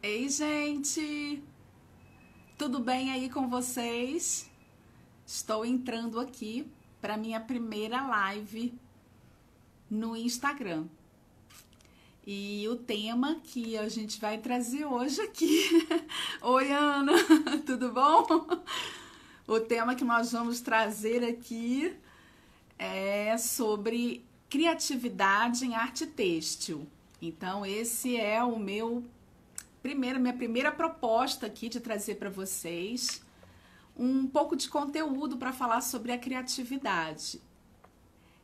Ei, gente! Tudo bem aí com vocês? Estou entrando aqui para minha primeira live no Instagram. E o tema que a gente vai trazer hoje aqui... Oi, Ana! Tudo bom? O tema que nós vamos trazer aqui é sobre criatividade em arte têxtil. Então, esse é o minha primeira proposta aqui de trazer para vocês um pouco de conteúdo para falar sobre a criatividade.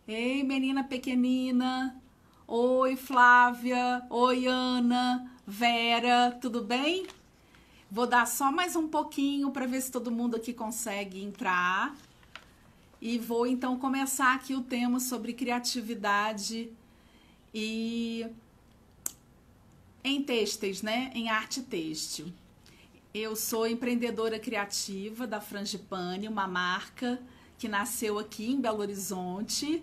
Ei, menina pequenina! Oi, Flávia! Oi, Ana! Vera! Tudo bem? Vou dar só mais um pouquinho para ver se todo mundo aqui consegue entrar. E vou então começar aqui o tema sobre criatividade e em têxteis, né? Em arte têxtil. Eu sou empreendedora criativa da Frangipane, uma marca que nasceu aqui em Belo Horizonte.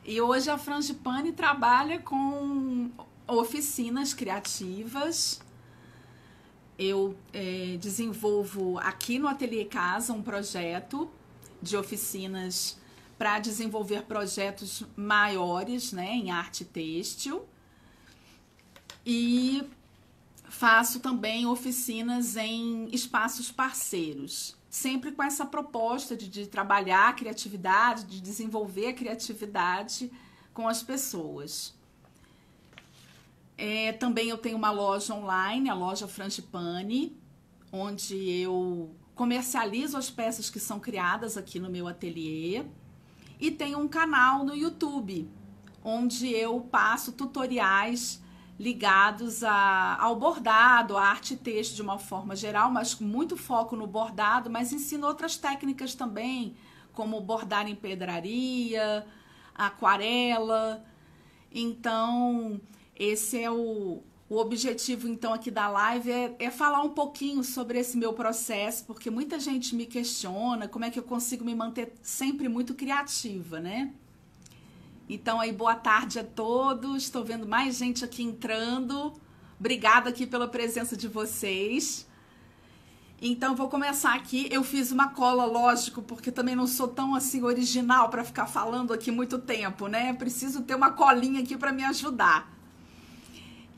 E hoje a Frangipane trabalha com oficinas criativas. Eu desenvolvo aqui no Ateliê Casa um projeto de oficinas para desenvolver projetos maiores, né, em arte têxtil. E faço também oficinas em espaços parceiros, sempre com essa proposta de trabalhar a criatividade, de desenvolver a criatividade com as pessoas. Também eu tenho uma loja online, a loja Frangipane, onde eu comercializo as peças que são criadas aqui no meu ateliê. E tenho um canal no YouTube, onde eu passo tutoriais ligados ao bordado, à arte têxtil de uma forma geral, mas com muito foco no bordado, mas ensino outras técnicas também, como bordar em pedraria, aquarela. Então, esse é o objetivo então aqui da live, é falar um pouquinho sobre esse meu processo, porque muita gente me questiona como é que eu consigo me manter sempre muito criativa, né? Então aí, boa tarde a todos, estou vendo mais gente aqui entrando, obrigada aqui pela presença de vocês. Então vou começar aqui, eu fiz uma cola, lógico, porque também não sou tão assim original para ficar falando aqui muito tempo, né? Preciso ter uma colinha aqui para me ajudar.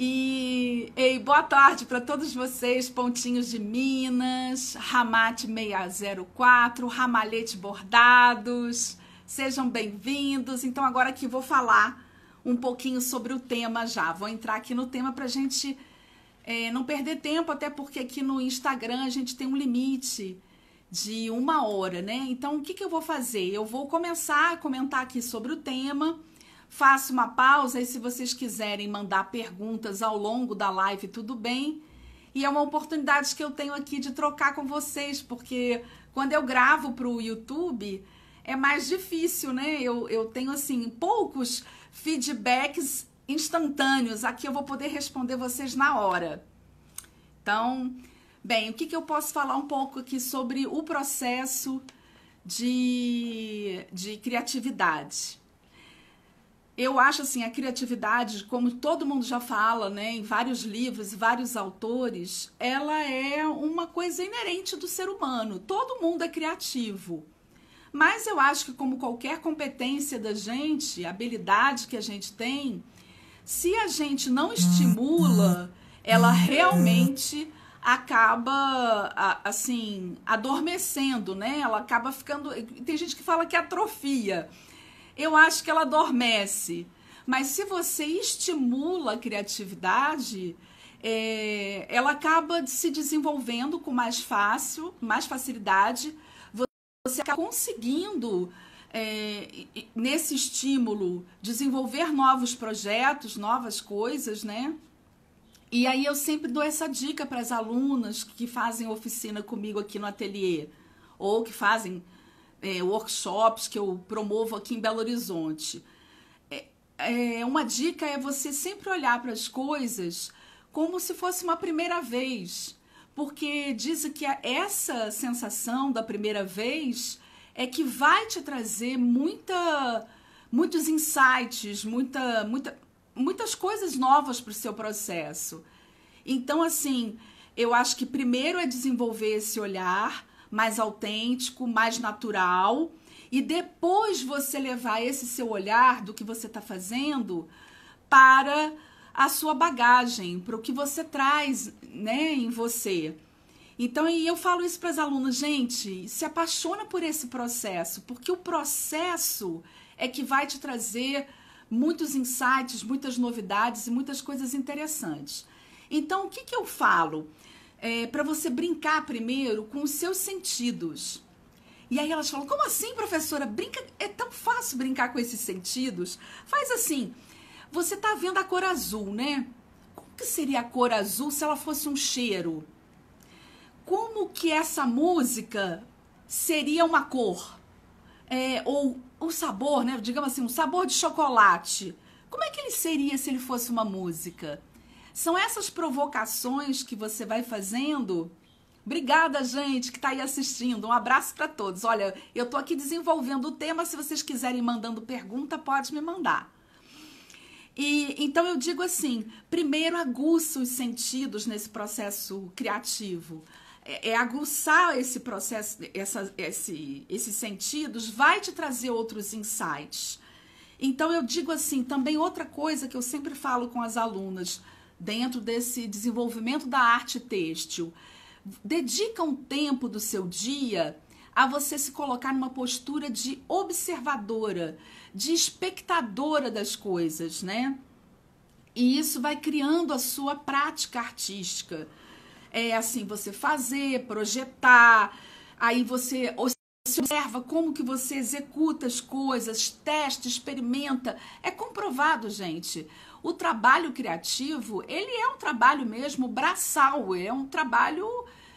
E boa tarde para todos vocês, Pontinhos de Minas, Ramate 604, Ramalhete Bordados, sejam bem-vindos. Então agora aqui vou falar um pouquinho sobre o tema já, vou entrar aqui no tema para a gente não perder tempo, até porque aqui no Instagram a gente tem um limite de 1 hora, né? Então o que eu vou fazer? Eu vou começar a comentar aqui sobre o tema. Faço uma pausa e se vocês quiserem mandar perguntas ao longo da live, tudo bem. E é uma oportunidade que eu tenho aqui de trocar com vocês, porque quando eu gravo para o YouTube é mais difícil, né? Eu tenho, assim, poucos feedbacks instantâneos. Aqui eu vou poder responder vocês na hora. Então, bem, o que eu posso falar um pouco aqui sobre o processo de criatividade? Eu acho assim, a criatividade, como todo mundo já fala, né, em vários livros, vários autores, ela é uma coisa inerente do ser humano. Todo mundo é criativo. Mas eu acho que como qualquer competência da gente, habilidade que a gente tem, se a gente não estimula, ela realmente acaba, assim, adormecendo, né? Ela acaba ficando... Tem gente que fala que atrofia. Eu acho que ela adormece, mas se você estimula a criatividade, ela acaba se desenvolvendo com mais facilidade, você acaba conseguindo, nesse estímulo, desenvolver novos projetos, novas coisas, né? E aí eu sempre dou essa dica para as alunas que fazem oficina comigo aqui no ateliê, ou que fazem... workshops que eu promovo aqui em Belo Horizonte. Uma dica é você sempre olhar para as coisas como se fosse uma primeira vez, porque dizem que essa sensação da primeira vez é que vai te trazer muitos insights, muitas coisas novas para o seu processo. Então, assim, eu acho que primeiro é desenvolver esse olhar mais autêntico, mais natural, e depois você levar esse seu olhar do que você está fazendo para a sua bagagem, para o que você traz, né, em você. Então, e eu falo isso para as alunas, gente, se apaixona por esse processo, porque o processo é que vai te trazer muitos insights, muitas novidades e muitas coisas interessantes. Então, o que eu falo? Para você brincar primeiro com os seus sentidos. E aí elas falam, como assim, professora? Brinca, é tão fácil brincar com esses sentidos. Faz assim, você tá vendo a cor azul, né? Como que seria a cor azul se ela fosse um cheiro? Como que essa música seria uma cor? Ou o sabor, né? Digamos assim, um sabor de chocolate. Como é que ele seria se ele fosse uma música? São essas provocações que você vai fazendo. Obrigada, gente, que está aí assistindo. Um abraço para todos. Olha, eu estou aqui desenvolvendo o tema. Se vocês quiserem mandando pergunta, pode me mandar. Então eu digo assim, primeiro aguça os sentidos nesse processo criativo. Aguçar esse processo, esses sentidos vai te trazer outros insights. Então eu digo assim, também outra coisa que eu sempre falo com as alunas, dentro desse desenvolvimento da arte têxtil, dedica um tempo do seu dia a você se colocar numa postura de observadora, de espectadora das coisas, né? E isso vai criando a sua prática artística. Assim, você fazer, projetar, aí você observa como que você executa as coisas, testa, experimenta. É comprovado, gente. O trabalho criativo, ele é um trabalho mesmo braçal, é um trabalho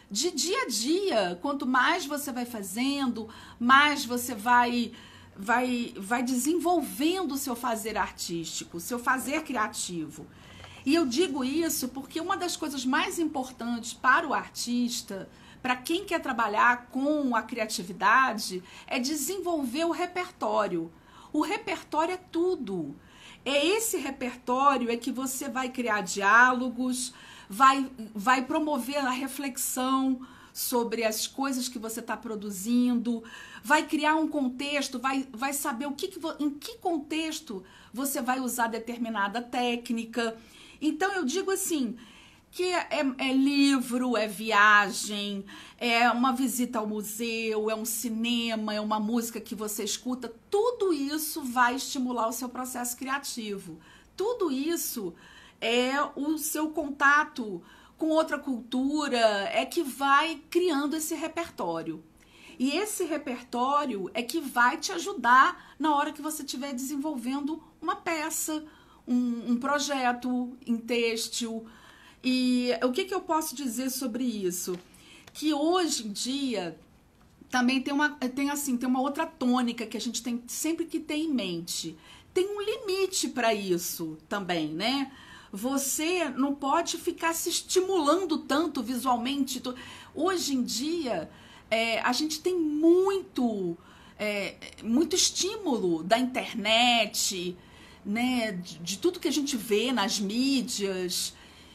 de dia a dia. Quanto mais você vai fazendo, mais você vai desenvolvendo o seu fazer artístico, o seu fazer criativo. E eu digo isso porque uma das coisas mais importantes para o artista, para quem quer trabalhar com a criatividade, é desenvolver o repertório. O repertório é tudo. É esse repertório é que você vai criar diálogos, vai promover a reflexão sobre as coisas que você está produzindo, vai criar um contexto, vai saber em que contexto você vai usar determinada técnica. Então eu digo assim, que é livro, é viagem, é uma visita ao museu, é um cinema, é uma música que você escuta, tudo isso vai estimular o seu processo criativo. Tudo isso é o seu contato com outra cultura, é que vai criando esse repertório. E esse repertório é que vai te ajudar na hora que você estiver desenvolvendo uma peça, um projeto em têxtil. E o que eu posso dizer sobre isso? Que hoje em dia também tem uma outra tônica que a gente tem sempre que ter em mente. Tem um limite para isso também, né? Você não pode ficar se estimulando tanto visualmente. Hoje em dia, a gente tem muito estímulo da internet, né? De tudo que a gente vê nas mídias.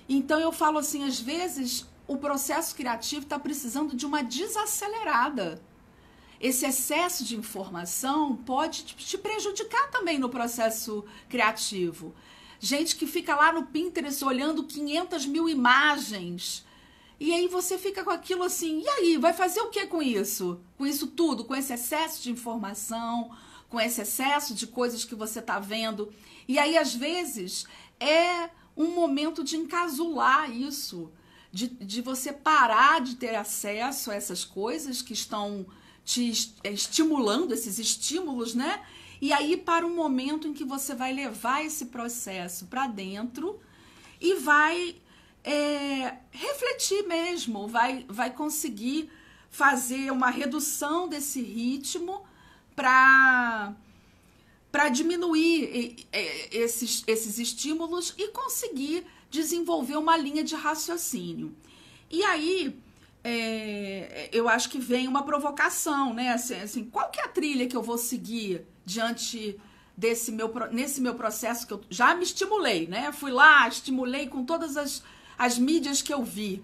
Então eu falo assim, às vezes o processo criativo está precisando de uma desacelerada. Esse excesso de informação pode te prejudicar também no processo criativo. Gente que fica lá no Pinterest olhando 500 mil imagens. E aí você fica com aquilo assim, e aí, vai fazer o que com isso? Com isso tudo, com esse excesso de informação, com esse excesso de coisas que você está vendo. E aí, às vezes, é um momento de encasular isso, de você parar de ter acesso a essas coisas que estão te estimulando, esses estímulos, né? E aí para um momento em que você vai levar esse processo para dentro e vai refletir mesmo, vai conseguir fazer uma redução desse ritmo para diminuir esses estímulos e conseguir desenvolver uma linha de raciocínio. E aí, eu acho que vem uma provocação, né? Assim, qual que é a trilha que eu vou seguir diante nesse meu processo que eu já me estimulei, né? Fui lá, estimulei com todas as mídias que eu vi.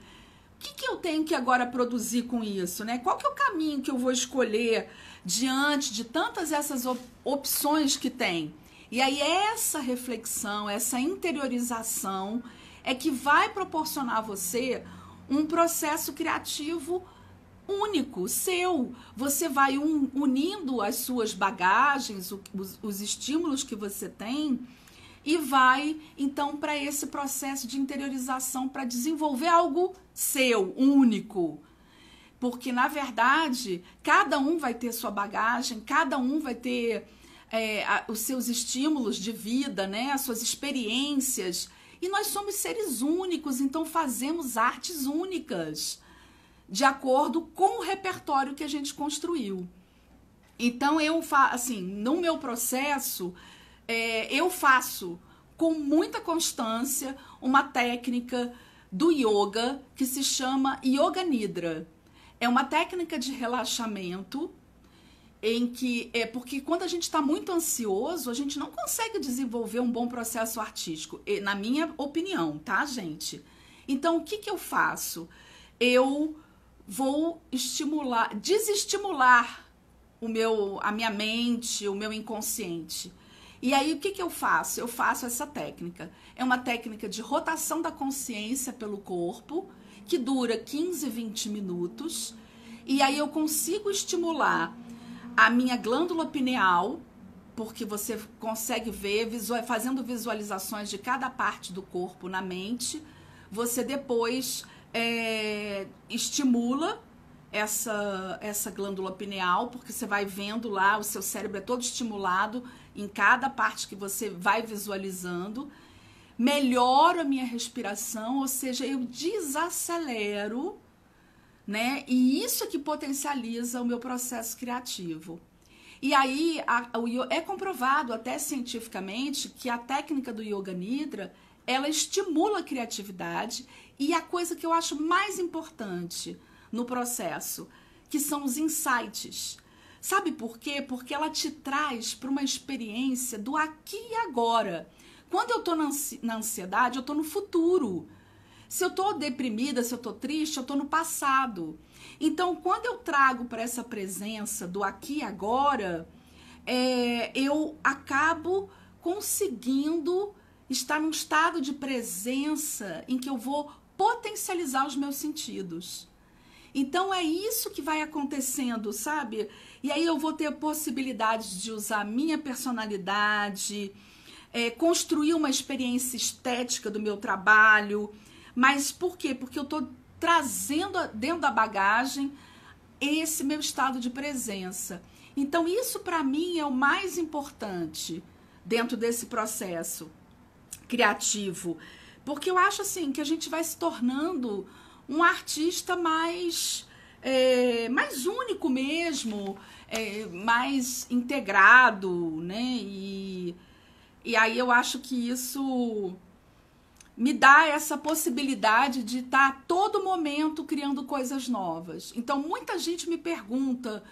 O que eu tenho que agora produzir com isso, né? Qual que é o caminho que eu vou escolher diante de tantas essas opções que tem? E aí essa reflexão, essa interiorização é que vai proporcionar a você um processo criativo único, seu. Você vai unindo as suas bagagens, os estímulos que você tem e vai, então, para esse processo de interiorização, para desenvolver algo seu, único. Porque, na verdade, cada um vai ter sua bagagem, cada um vai ter os seus estímulos de vida, né? As suas experiências. E nós somos seres únicos, então fazemos artes únicas, de acordo com o repertório que a gente construiu. Então, assim, no meu processo, eu faço com muita constância uma técnica do yoga que se chama Yoga Nidra. É uma técnica de relaxamento em que porque quando a gente está muito ansioso, a gente não consegue desenvolver um bom processo artístico, na minha opinião, tá, gente? Então, o que eu faço? Eu vou desestimular a minha mente, o meu inconsciente. E aí, o que eu faço? Eu faço essa técnica. É uma técnica de rotação da consciência pelo corpo, que dura 15, 20 minutos. E aí eu consigo estimular a minha glândula pineal, porque você consegue ver, fazendo visualizações de cada parte do corpo na mente, você depois estimula essa glândula pineal, porque você vai vendo lá, o seu cérebro é todo estimulado em cada parte que você vai visualizando. Melhoro a minha respiração, ou seja, eu desacelero, né? E isso é que potencializa o meu processo criativo. E aí, é comprovado até cientificamente que a técnica do Yoga Nidra, ela estimula a criatividade e a coisa que eu acho mais importante no processo, que são os insights. Sabe por quê? Porque ela te traz para uma experiência do aqui e agora. Quando eu estou na ansiedade, eu estou no futuro. Se eu estou deprimida, se eu estou triste, eu estou no passado. Então, quando eu trago para essa presença do aqui e agora, eu acabo conseguindo estar num estado de presença em que eu vou potencializar os meus sentidos. Então, é isso que vai acontecendo, sabe? E aí eu vou ter possibilidade de usar a minha personalidade, construir uma experiência estética do meu trabalho. Mas por quê? Porque eu estou trazendo dentro da bagagem esse meu estado de presença. Então, isso para mim é o mais importante dentro desse processo criativo. Porque eu acho assim que a gente vai se tornando um artista mais único mesmo, mais integrado, né? E aí eu acho que isso me dá essa possibilidade de estar a todo momento criando coisas novas. Então, muita gente me pergunta,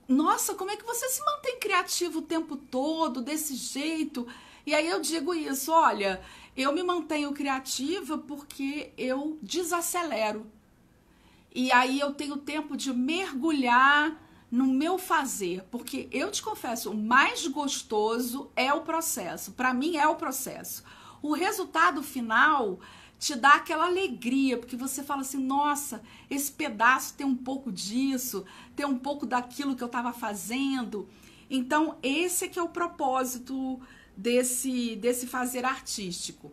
nossa, como é que você se mantém criativo o tempo todo, desse jeito? E aí eu digo isso, olha, eu me mantenho criativa porque eu desacelero. E aí eu tenho tempo de mergulhar no meu fazer, porque eu te confesso, o mais gostoso é o processo. Para mim é o processo. O resultado final te dá aquela alegria, porque você fala assim, nossa, esse pedaço tem um pouco disso, tem um pouco daquilo que eu estava fazendo. Então, esse é que é o propósito desse fazer artístico.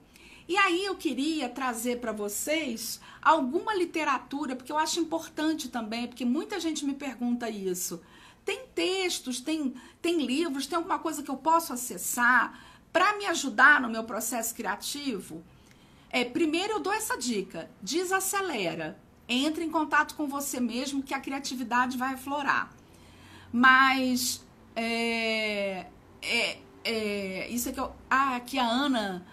E aí eu queria trazer para vocês alguma literatura, porque eu acho importante também, porque muita gente me pergunta isso. Tem textos, tem livros, tem alguma coisa que eu posso acessar para me ajudar no meu processo criativo? Primeiro eu dou essa dica, desacelera, entre em contato com você mesmo que a criatividade vai aflorar. Mas, isso é que aqui a Ana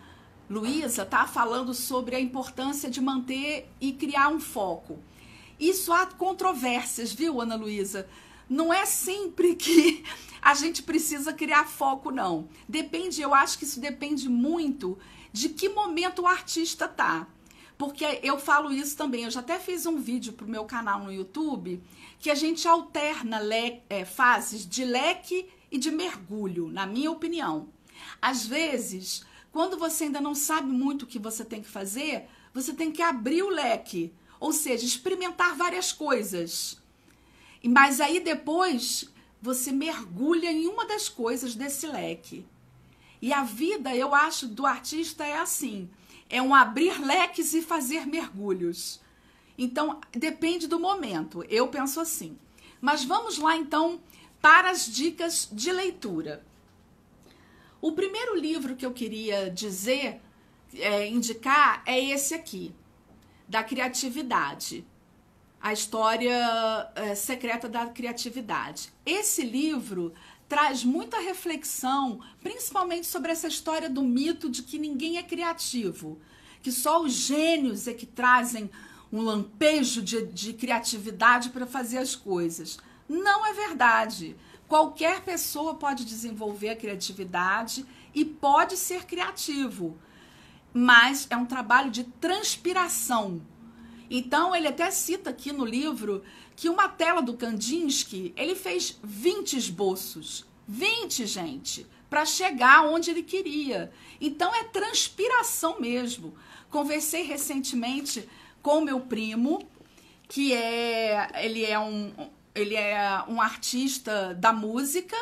Luísa tá falando sobre a importância de manter e criar um foco. Isso há controvérsias, viu, Ana Luísa? não é sempre que a gente precisa criar foco, não. Depende, eu acho que isso depende muito de que momento o artista tá. Porque eu falo isso também, eu já até fiz um vídeo pro meu canal no YouTube, que a gente alterna fases de leque e de mergulho, na minha opinião. Às vezes, quando você ainda não sabe muito o que você tem que fazer, você tem que abrir o leque, ou seja, experimentar várias coisas. Mas aí depois você mergulha em uma das coisas desse leque. E a vida, eu acho, do artista é assim, é um abrir leques e fazer mergulhos. Então, depende do momento, eu penso assim. Mas vamos lá, então, para as dicas de leitura. O primeiro livro que eu queria indicar é esse aqui, da criatividade. A história secreta da criatividade. Esse livro traz muita reflexão, principalmente sobre essa história do mito de que ninguém é criativo, que só os gênios é que trazem um lampejo de criatividade para fazer as coisas. Não é verdade. Qualquer pessoa pode desenvolver a criatividade e pode ser criativo, mas é um trabalho de transpiração. Então, ele até cita aqui no livro que uma tela do Kandinsky, ele fez 20 esboços. 20, gente, para chegar onde ele queria. Então, é transpiração mesmo. Conversei recentemente com o meu primo, que ele é um artista da música,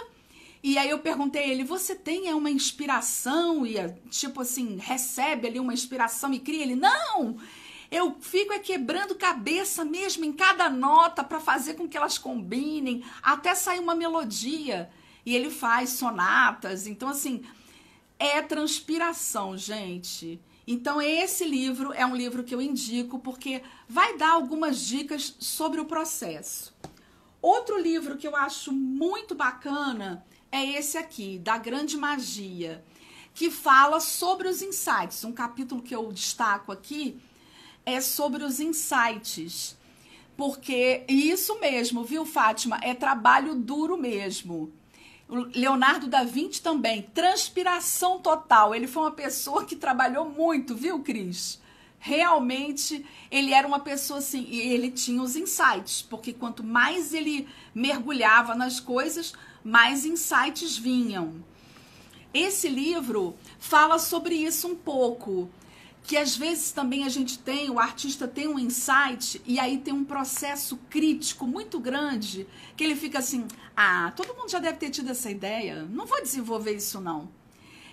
e aí eu perguntei a ele, você tem uma inspiração, e tipo assim, recebe ali uma inspiração e cria? Ele, não! Eu fico quebrando cabeça mesmo em cada nota para fazer com que elas combinem, até sair uma melodia. E ele faz sonatas. Então, assim, é transpiração, gente. Então, esse livro é um livro que eu indico porque vai dar algumas dicas sobre o processo. Outro livro que eu acho muito bacana é esse aqui, Da Grande Magia, que fala sobre os insights. Um capítulo que eu destaco aqui é sobre os insights, porque isso mesmo, viu, Fátima? É trabalho duro mesmo. O Leonardo da Vinci também, transpiração total. Ele foi uma pessoa que trabalhou muito, viu, Cris? Realmente, ele era uma pessoa assim, e ele tinha os insights, porque quanto mais ele mergulhava nas coisas, mais insights vinham. Esse livro fala sobre isso um pouco, que às vezes também o artista tem um insight e aí tem um processo crítico muito grande, que ele fica assim, todo mundo já deve ter tido essa ideia, não vou desenvolver isso não.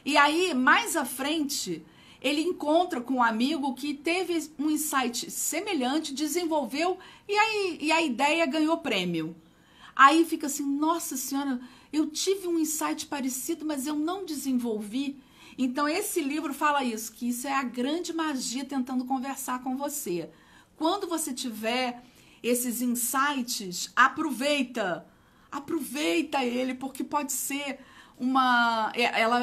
E aí, mais à frente, ele encontra com um amigo que teve um insight semelhante, desenvolveu e a ideia ganhou prêmio. Aí fica assim, nossa senhora, eu tive um insight parecido, mas eu não desenvolvi. Então, esse livro fala isso, que isso é a grande magia tentando conversar com você. Quando você tiver esses insights, aproveita ele, porque pode ser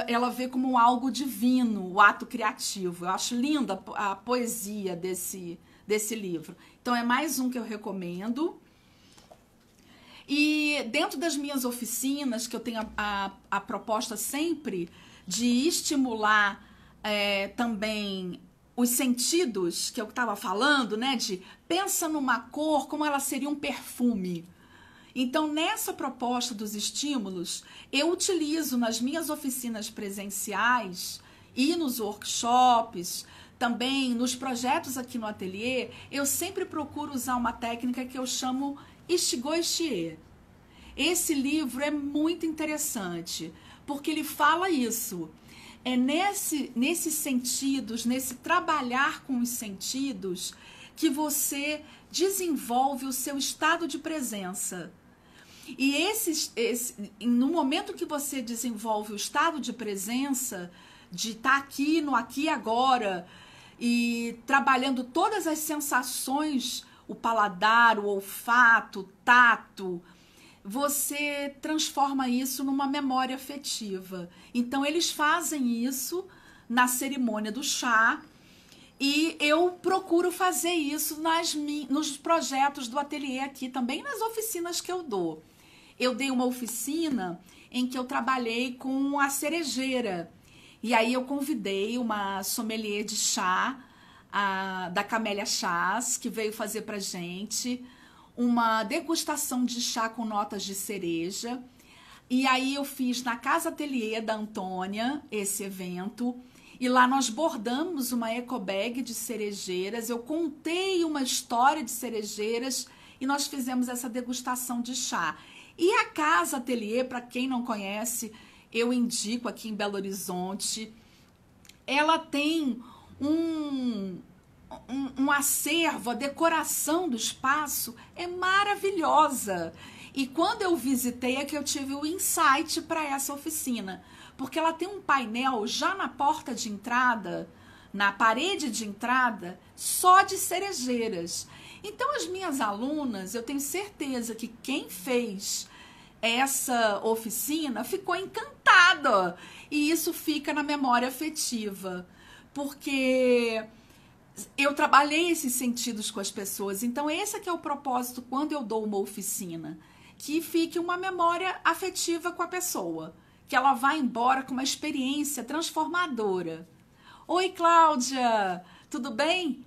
ela vê como algo divino, o ato criativo. Eu acho linda a poesia desse livro. Então, é mais um que eu recomendo. E dentro das minhas oficinas, que eu tenho a proposta sempre de estimular também os sentidos que eu estava falando, né? De pensa numa cor como ela seria um perfume. Então, nessa proposta dos estímulos, eu utilizo nas minhas oficinas presenciais e nos workshops, também nos projetos aqui no ateliê, eu sempre procuro usar uma técnica que eu chamo Ichigo-Ishie. Esse livro é muito interessante, porque ele fala isso. É nesses sentidos, nesse trabalhar com os sentidos, que você desenvolve o seu estado de presença. E no momento que você desenvolve o estado de presença, de estar aqui, no aqui e agora, e trabalhando todas as sensações, o paladar, o olfato, o tato, você transforma isso numa memória afetiva. Então, eles fazem isso na cerimônia do chá e eu procuro fazer isso nos projetos do ateliê aqui, também nas oficinas que eu dou. eu dei uma oficina em que eu trabalhei com a cerejeira. E aí eu convidei uma sommelier de chá, da Camélia Chás, que veio fazer pra gente uma degustação de chá com notas de cereja. E aí eu fiz na Casa Ateliê da Antônia esse evento. E lá nós bordamos uma ecobag de cerejeiras. Eu contei uma história de cerejeiras e nós fizemos essa degustação de chá. E a Casa Ateliê, para quem não conhece, eu indico aqui em Belo Horizonte. Ela tem um acervo, a decoração do espaço é maravilhosa. E quando eu visitei é que eu tive o insight para essa oficina, porque ela tem um painel já na porta de entrada, na parede de entrada, só de cerejeiras. Então as minhas alunas, eu tenho certeza que quem fez essa oficina ficou encantada, e isso fica na memória afetiva, porque eu trabalhei esses sentidos com as pessoas. Então esse aqui é o propósito quando eu dou uma oficina, que fique uma memória afetiva com a pessoa, que ela vá embora com uma experiência transformadora. Oi, Cláudia, tudo bem?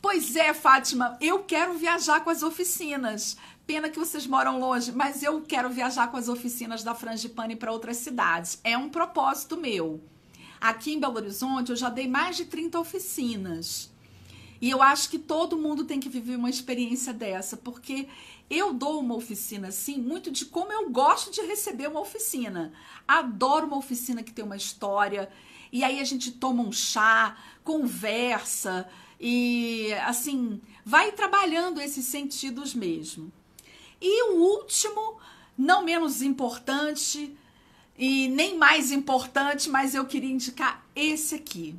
Pois é, Fátima, eu quero viajar com as oficinas. Pena que vocês moram longe, mas eu quero viajar com as oficinas da Frangipane para outras cidades. É um propósito meu. Aqui em Belo Horizonte eu já dei mais de 30 oficinas. E eu acho que todo mundo tem que viver uma experiência dessa, porque eu dou uma oficina assim, muito de como eu gosto de receber uma oficina. Adoro uma oficina que tem uma história, e aí a gente toma um chá, conversa, e assim, vai trabalhando esses sentidos mesmo. E o último, não menos importante, e nem mais importante, mas eu queria indicar esse aqui.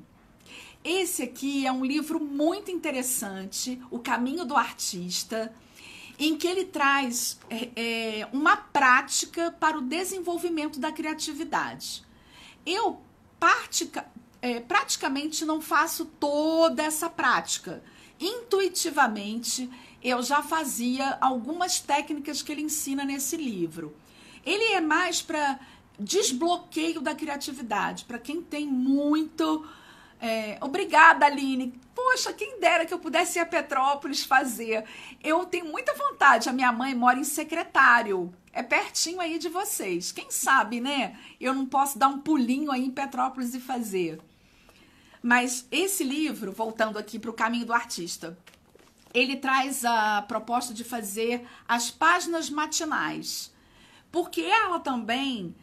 Esse aqui é um livro muito interessante, O Caminho do Artista, em que ele traz uma prática para o desenvolvimento da criatividade. Eu praticamente não faço toda essa prática. Intuitivamente, eu já fazia algumas técnicas que ele ensina nesse livro. Ele é mais para desbloqueio da criatividade, para quem tem muito... Obrigada, Aline. Poxa, quem dera que eu pudesse ir a Petrópolis fazer. Eu tenho muita vontade. A minha mãe mora em Secretário. É pertinho aí de vocês. Quem sabe, né? Eu não posso dar um pulinho aí em Petrópolis e fazer. Mas esse livro, voltando aqui para o Caminho do Artista, ele traz a proposta de fazer as páginas matinais. Porque ela também...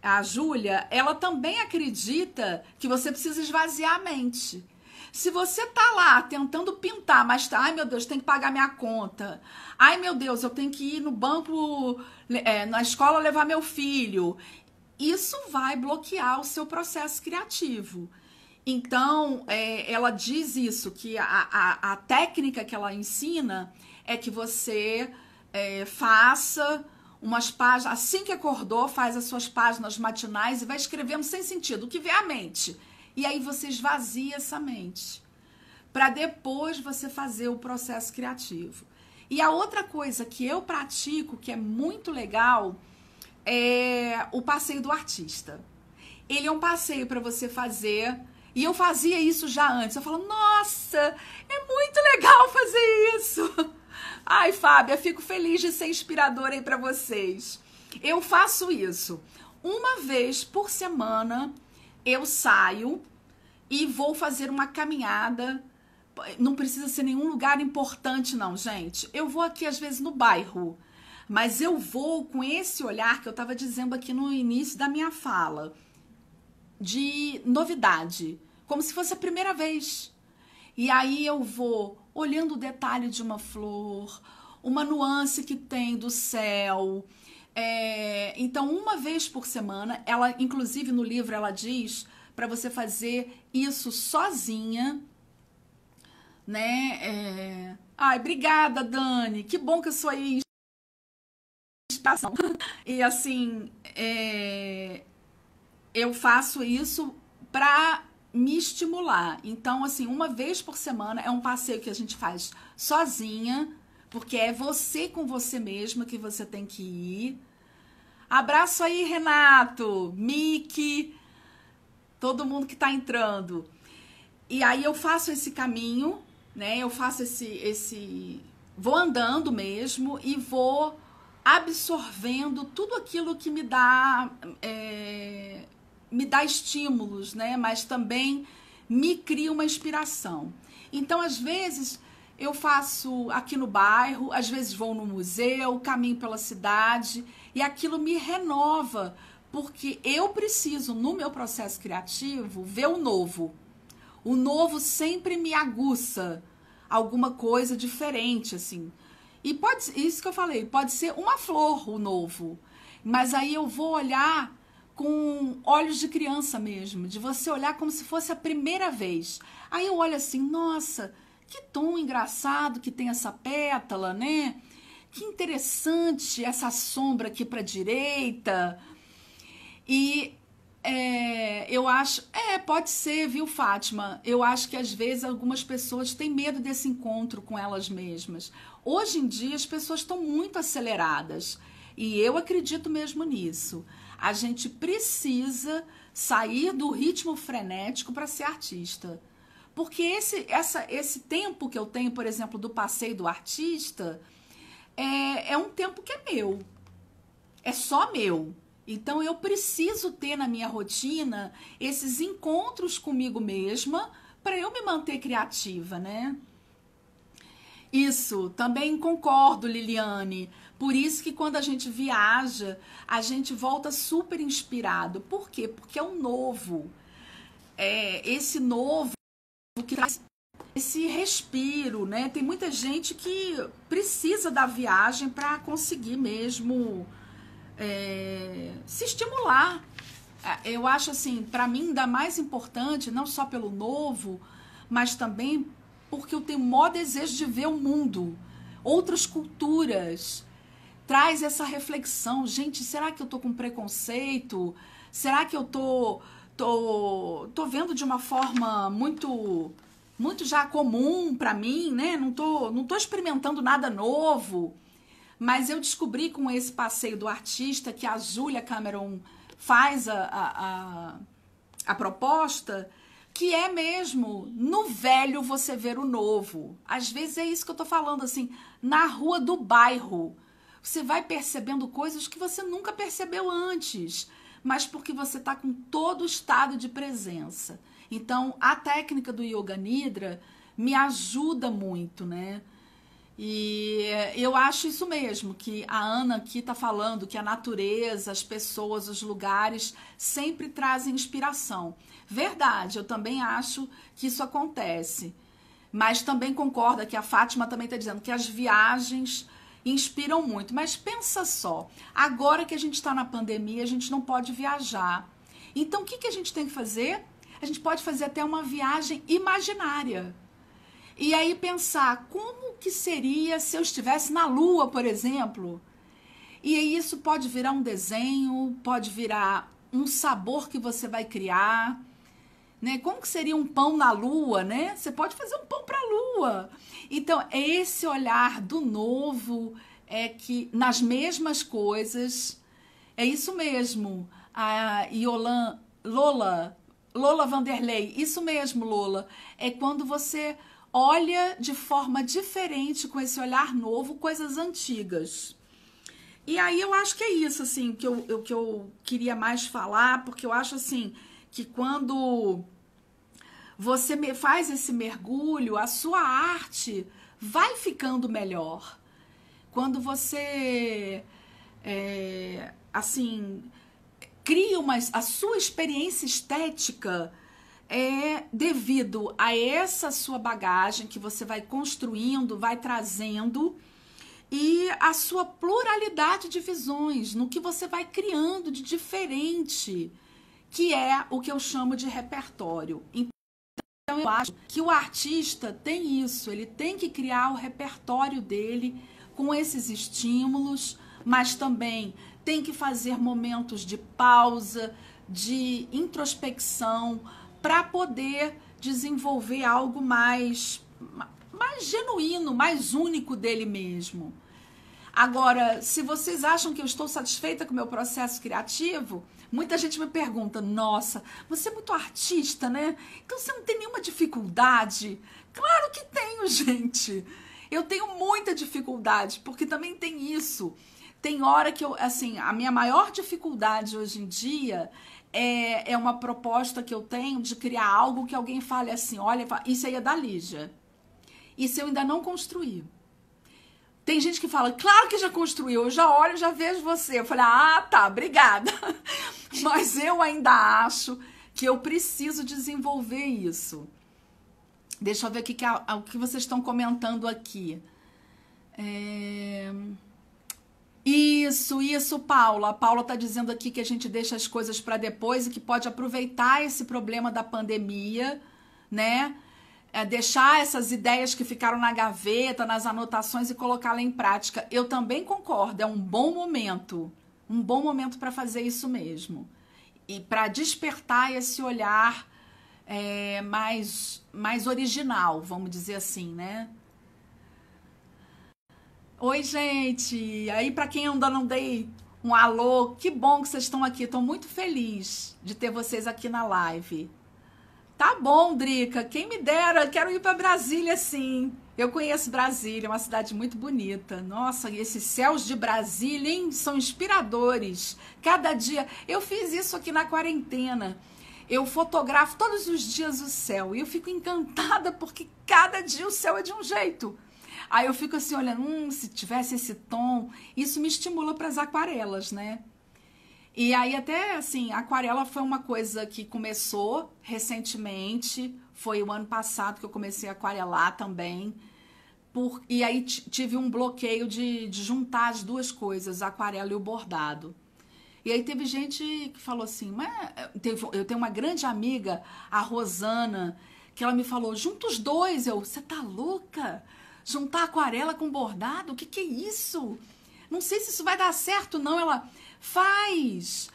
A Júlia, ela também acredita que você precisa esvaziar a mente. Se você tá lá tentando pintar, mas tá, ai meu Deus, tem que pagar minha conta. Ai meu Deus, eu tenho que ir no banco, na escola levar meu filho. Isso vai bloquear o seu processo criativo. Então, ela diz isso, que a técnica que ela ensina é que você faça... umas páginas, assim que acordou, faz as suas páginas matinais e vai escrevendo sem sentido, o que vem à mente. E aí você esvazia essa mente, para depois você fazer o processo criativo. E a outra coisa que eu pratico, que é muito legal, é o passeio do artista. Ele é um passeio para você fazer, e eu fazia isso já antes. Eu falo, nossa, é muito legal fazer isso. Ai, Fábia, fico feliz de ser inspiradora aí para vocês. Eu faço isso. Uma vez por semana, eu saio e vou fazer uma caminhada. Não precisa ser nenhum lugar importante, não, gente. Eu vou aqui, às vezes, no bairro. Mas eu vou com esse olhar que eu estava dizendo aqui no início da minha fala. De novidade. Como se fosse a primeira vez. E aí eu vou... olhando o detalhe de uma flor, uma nuance que tem do céu. Então, uma vez por semana, ela, inclusive no livro, ela diz para você fazer isso sozinha, né? Ai, obrigada, Dani. Que bom que eu sou aí inspiração. E assim, eu faço isso para me estimular. Então, assim, uma vez por semana é um passeio que a gente faz sozinha, porque é você com você mesma que você tem que ir, Abraço aí, Renato, Miki, todo mundo que tá entrando. E aí eu faço esse caminho, né? Eu faço vou andando mesmo e vou absorvendo tudo aquilo que me dá estímulos, né? Mas também me cria uma inspiração. Então, às vezes, eu faço aqui no bairro, às vezes vou no museu, caminho pela cidade, e aquilo me renova, porque eu preciso, no meu processo criativo, ver o novo. O novo sempre me aguça alguma coisa diferente, assim. E isso que eu falei, pode ser uma flor o novo, mas aí eu vou olhar com olhos de criança mesmo, de você olhar como se fosse a primeira vez. Aí eu olho assim, nossa, que tom engraçado que tem essa pétala, né? Que interessante essa sombra aqui para a direita. E eu acho, pode ser, viu, Fátima? Eu acho que às vezes algumas pessoas têm medo desse encontro com elas mesmas. Hoje em dia as pessoas estão muito aceleradas e eu acredito mesmo nisso. A gente precisa sair do ritmo frenético para ser artista. Porque esse tempo que eu tenho, por exemplo, do passeio do artista, é um tempo que é meu. É só meu. Então, eu preciso ter na minha rotina esses encontros comigo mesma para eu me manter criativa, né? Isso, também concordo, Liliane. Por isso que quando a gente viaja, a gente volta super inspirado. Por quê? Porque é um novo. Esse novo que traz esse respiro, né? Tem muita gente que precisa da viagem para conseguir mesmo se estimular. Eu acho assim, para mim, ainda mais importante, não só pelo novo, mas também porque eu tenho o maior desejo de ver o mundo, outras culturas. Traz essa reflexão. Gente, será que eu tô com preconceito? Será que eu tô vendo de uma forma muito já comum para mim, né? Não tô experimentando nada novo. Mas eu descobri com esse passeio do artista que a Julia Cameron faz a proposta, que é mesmo no velho você ver o novo. Às vezes é isso que eu tô falando, assim, na rua do bairro. Você vai percebendo coisas que você nunca percebeu antes, mas porque você tá com todo o estado de presença. Então, a técnica do Yoga Nidra me ajuda muito, né? E eu acho isso mesmo, que a Ana aqui está falando que a natureza, as pessoas, os lugares sempre trazem inspiração. Verdade, eu também acho que isso acontece. Mas também concordo que a Fátima também está dizendo que as viagens inspiram muito. Mas pensa só, agora que a gente está na pandemia, a gente não pode viajar. Então o que a gente tem que fazer? A gente pode fazer até uma viagem imaginária. E aí pensar, como que seria se eu estivesse na Lua, por exemplo? E aí isso pode virar um desenho, pode virar um sabor que você vai criar, né? Como que seria um pão na Lua, né? Você pode fazer um pão para a Lua. Então, é esse olhar do novo, que nas mesmas coisas, é isso mesmo. A Lola Vanderlei, isso mesmo, Lola. É quando você olha de forma diferente, com esse olhar novo, coisas antigas. E aí eu acho que é isso, assim, que eu queria mais falar, porque eu acho, assim, que quando você faz esse mergulho, a sua arte vai ficando melhor. Quando você, assim, cria a sua experiência estética, devido a essa sua bagagem que você vai construindo, vai trazendo, e a sua pluralidade de visões, no que você vai criando de diferente, que é o que eu chamo de repertório. Então, eu acho que o artista tem isso, ele tem que criar o repertório dele com esses estímulos, mas também tem que fazer momentos de pausa, de introspecção, para poder desenvolver algo mais genuíno, mais único dele mesmo. Agora, se vocês acham que eu estou satisfeita com o meu processo criativo, muita gente me pergunta, nossa, você é muito artista, né? Então você não tem nenhuma dificuldade? Claro que tenho, gente. Eu tenho muita dificuldade, porque também tem isso. Tem hora que eu, assim, a minha maior dificuldade hoje em dia é uma proposta que eu tenho de criar algo que alguém fale assim, olha, isso aí é da Lígia. Isso eu ainda não construí. Tem gente que fala, claro que já construiu, eu já olho, já vejo você. Eu falei, ah, tá, obrigada. Mas eu ainda acho que eu preciso desenvolver isso. Deixa eu ver o que vocês estão comentando aqui. Isso, Paula. A Paula está dizendo aqui que a gente deixa as coisas para depois e que pode aproveitar esse problema da pandemia, né? Deixar essas ideias que ficaram na gaveta, nas anotações e colocá-la em prática. Eu também concordo, é um bom momento para fazer isso mesmo. E para despertar esse olhar mais original, vamos dizer assim, né? Oi, gente! Aí, para quem ainda não dei um alô, que bom que vocês estão aqui. Estou muito feliz de ter vocês aqui na live. Tá bom, Drica, quem me dera, quero ir para Brasília, sim. Eu conheço Brasília, é uma cidade muito bonita. Nossa, e esses céus de Brasília, hein, são inspiradores. Cada dia, eu fiz isso aqui na quarentena. Eu fotografo todos os dias o céu e eu fico encantada porque cada dia o céu é de um jeito. Aí eu fico assim olhando, se tivesse esse tom, isso me estimula para as aquarelas, né? E aí até, assim, a aquarela foi uma coisa que começou recentemente, foi o ano passado que eu comecei a aquarelar também, e aí tive um bloqueio de juntar as duas coisas, a aquarela e o bordado. E aí teve gente que falou assim, mas eu tenho uma grande amiga, a Rosana, que ela me falou, junta os dois. Você tá louca? Juntar aquarela com bordado? O que é isso? Não sei se isso vai dar certo, não. Ela... Faz,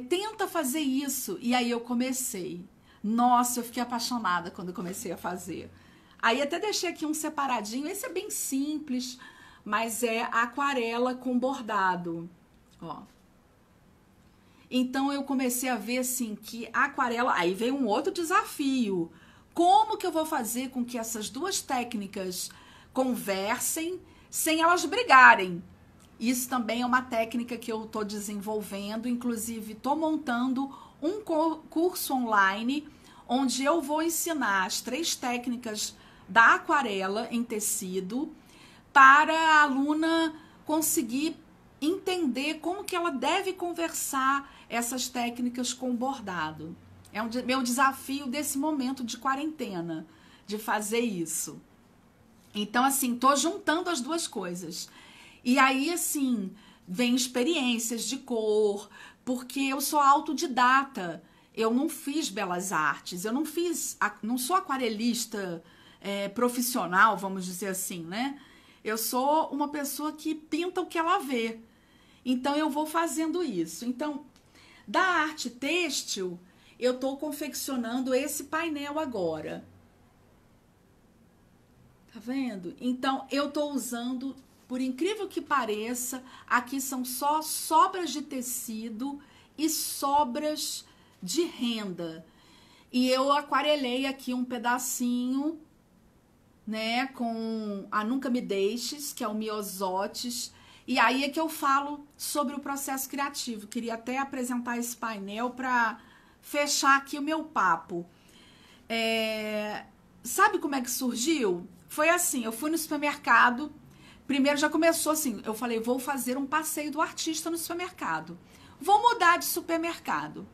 tenta fazer isso. E aí eu comecei. Nossa, eu fiquei apaixonada quando eu comecei a fazer. Aí até deixei aqui um separadinho. Esse é bem simples, mas é aquarela com bordado. Ó. Então eu comecei a ver assim que a aquarela... Aí veio um outro desafio. Como que eu vou fazer com que essas duas técnicas conversem sem elas brigarem? Isso também é uma técnica que eu estou desenvolvendo, inclusive estou montando um curso online onde eu vou ensinar as 3 técnicas da aquarela em tecido para a aluna conseguir entender como que ela deve conversar essas técnicas com o bordado. É meu desafio desse momento de quarentena, de fazer isso. Então, assim, estou juntando as duas coisas. E aí, assim, vem experiências de cor, porque eu sou autodidata. Eu não fiz belas artes, eu não sou aquarelista profissional, vamos dizer assim, né? Eu sou uma pessoa que pinta o que ela vê. Então, eu vou fazendo isso. Então, da arte têxtil, eu estou confeccionando esse painel agora. Tá vendo? Então, eu estou usando... Por incrível que pareça, aqui são só sobras de tecido e sobras de renda. E eu aquarelei aqui um pedacinho, né, com a Nunca Me Deixes, que é o Miosotis. E aí é que eu falo sobre o processo criativo. Queria até apresentar esse painel para fechar aqui o meu papo. Sabe como é que surgiu? Foi assim, eu fui no supermercado... Primeiro já começou assim, eu falei, vou fazer um passeio do artista no supermercado. Vou mudar de supermercado.